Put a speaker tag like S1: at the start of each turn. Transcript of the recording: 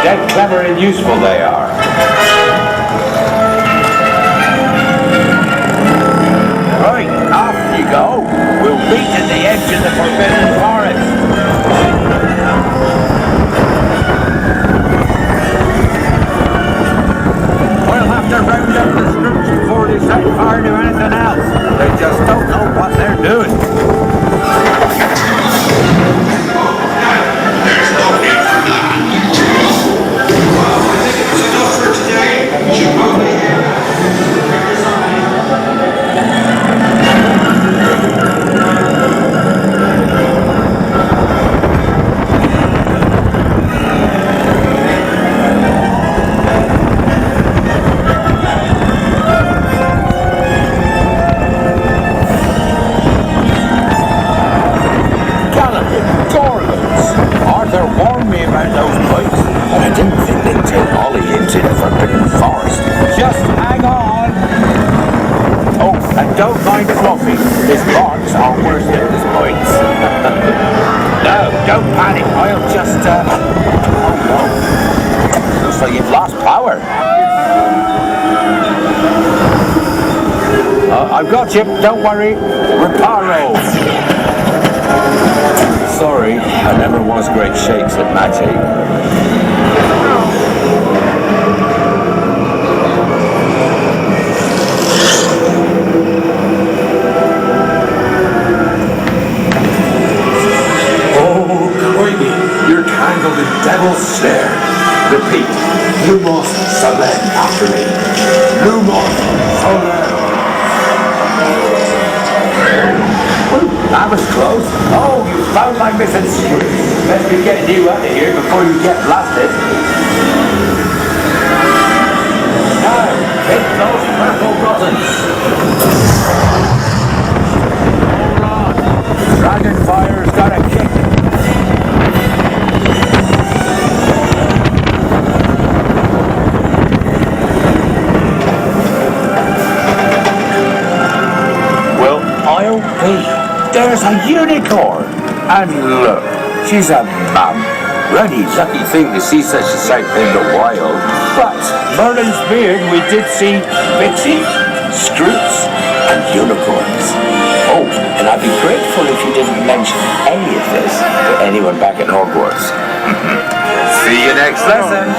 S1: Dead clever and useful they are. Right, off you go. We'll meet at the edge of the Forbidden Forest. We'll have to round up the troops before they set fire to anything else. They just don't know what they're doing.
S2: There's no need for that. I think it's enough for today. You should probably
S1: Arthur warned me about those bikes, but I didn't think they'd take Ollie into the Forbidden Forest. Just hang on. Oh, and don't mind Fluffy. His marks are worse than his bites. No, don't panic. I'll just, Oh no. Looks like you've lost power. I've got you. Don't worry. Reparo. Sorry, I never was great shakes at magic.
S2: Oh, crikey, you're tangled in devil's snare. Repeat, Lumos Solen after me. Lumos Solen.
S1: That was close. Oh, you found my missing screw. Best be getting you out of here before you get blasted. Now, hit those purple buttons. Hold on. Dragonfire's got a kick. Well, I'll be. There's a unicorn! And look, she's a mum. Really lucky thing to see such a sight in the wild. But Merlin's beard, we did see Bitsy, Scroots, and unicorns. Oh, and I'd be grateful if you didn't mention any of this to anyone back at Hogwarts. See you next lesson!